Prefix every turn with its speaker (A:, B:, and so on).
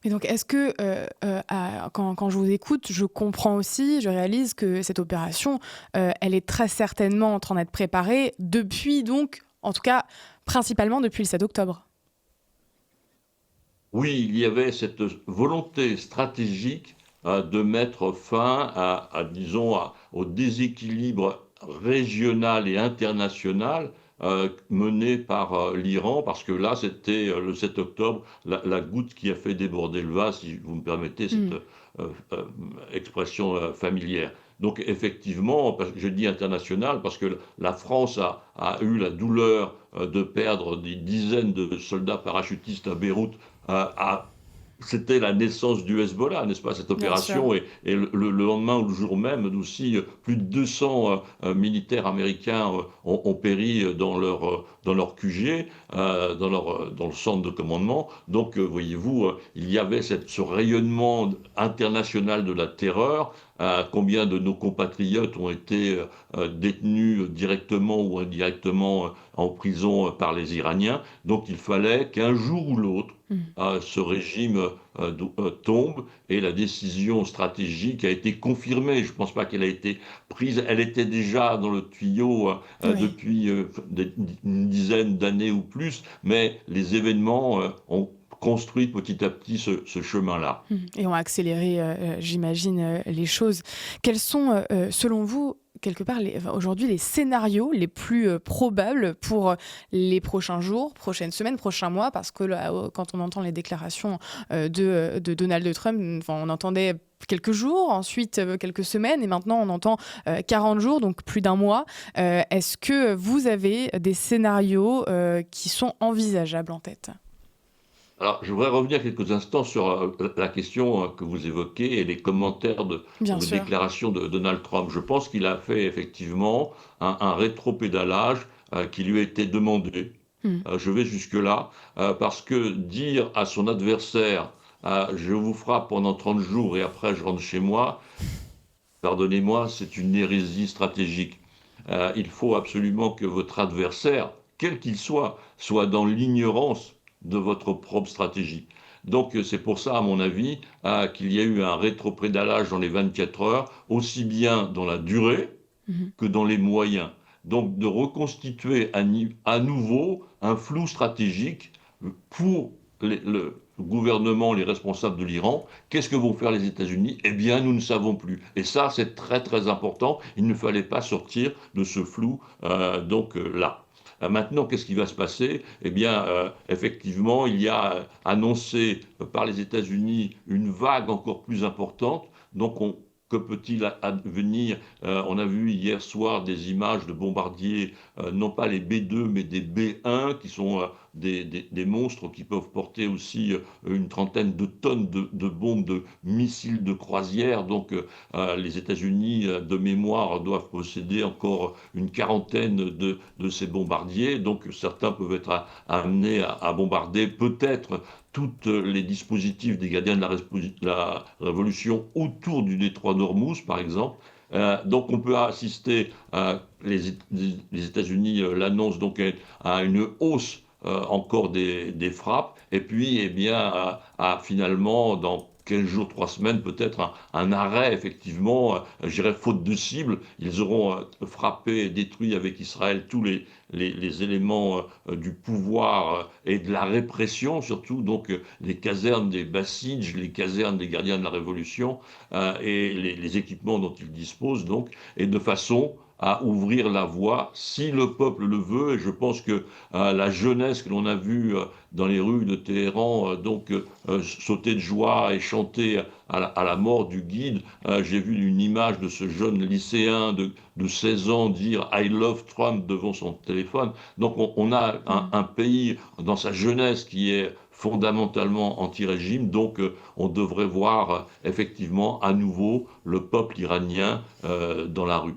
A: Et donc est-ce que, quand je vous écoute, je comprends aussi, je réalise que cette opération, elle est très certainement en train d'être préparée depuis donc, en tout cas, principalement depuis le 7 octobre?
B: Oui, il y avait cette volonté stratégique de mettre fin disons, au déséquilibre régional et international mené par l'Iran, parce que là, c'était le 7 octobre, la goutte qui a fait déborder le vase, si vous me permettez cette
A: Mmh.
B: euh, expression familière. Donc effectivement, je dis international parce que la France a eu la douleur de perdre des dizaines de soldats parachutistes à Beyrouth à c'était la naissance du Hezbollah, n'est-ce pas, cette
A: Bien sûr.
B: opération, et le lendemain ou le jour même, aussi, plus de 200 militaires américains ont péri dans leur QG, dans le centre de commandement. Donc, voyez-vous, il y avait ce rayonnement international de la terreur. Combien de nos compatriotes ont été détenus directement ou indirectement en prison par les Iraniens. Donc, il fallait qu'un jour ou l'autre,
A: Mmh.
B: ce régime tombe, et la décision stratégique a été confirmée. Je ne pense pas qu'elle a été prise, elle était déjà dans le tuyau
A: Oui.
B: depuis une dizaine d'années ou plus, mais les événements ont construit petit à petit ce chemin-là.
A: Mmh, et ont accéléré, j'imagine, les choses. Quels sont, selon vous, quelque part, aujourd'hui, les scénarios les plus, probables pour, les prochains jours, prochaines semaines, prochains mois? Parce que là, quand on entend les déclarations, de Donald Trump, enfin, on entendait quelques jours, ensuite, quelques semaines et maintenant on entend, 40 jours, donc plus d'un mois. Est-ce que vous avez des scénarios, qui sont envisageables en tête?
B: Alors, je voudrais revenir quelques instants sur la question que vous évoquez et les commentaires
A: Bien
B: ou les
A: sûr.
B: déclarations de Donald Trump. Je pense qu'il a fait effectivement un rétropédalage qui lui a été demandé.
A: Mmh.
B: Je vais jusque-là, parce que dire à son adversaire, je vous frappe pendant 30 jours et après je rentre chez moi, pardonnez-moi, c'est une hérésie stratégique. Il faut absolument que votre adversaire, quel qu'il soit dans l'ignorance de votre propre stratégie. Donc c'est pour ça, à mon avis, qu'il y a eu un rétropédalage dans les 24 heures, aussi bien dans la durée
A: Mmh.
B: que dans les moyens. Donc de reconstituer à nouveau un flou stratégique pour le gouvernement, les responsables de l'Iran. Qu'est-ce que vont faire les États-Unis? Eh bien, nous ne savons plus. Et ça, c'est très très important. Il ne fallait pas sortir de ce flou là. Maintenant, qu'est-ce qui va se passer? Eh bien, effectivement, il y a annoncé par les États-Unis une vague encore plus importante. Donc, que peut-il advenir? On a vu hier soir des images de bombardiers, non pas les B2, mais des B1, qui sont des monstres qui peuvent porter aussi une trentaine de tonnes de bombes, de missiles de croisière. Donc, les États-Unis, de mémoire, doivent posséder encore une quarantaine de ces bombardiers. Donc, certains peuvent être amenés à bombarder peut-être tous les dispositifs des gardiens de la Révolution autour du détroit d'Ormuz, par exemple. Donc on peut assister, les États-Unis l'annoncent donc à une hausse encore des frappes, et puis eh bien, finalement, dans 15 jours, 3 semaines, peut-être un arrêt, effectivement, je dirais faute de cible. Ils auront frappé et détruit avec Israël tous les éléments du pouvoir et de la répression, surtout, donc les casernes des Bassidj, les casernes des gardiens de la Révolution, et les équipements dont ils disposent, donc, et de façon à ouvrir la voie, si le peuple le veut. Et je pense que la jeunesse que l'on a vue dans les rues de Téhéran, sauter de joie et chanter à la mort du guide. J'ai vu une image de ce jeune lycéen de 16 ans dire I love Trump devant son téléphone. Donc on a
A: Mmh.
B: un pays dans sa jeunesse qui est fondamentalement anti-régime. Donc on devrait voir effectivement à nouveau le peuple iranien dans la rue.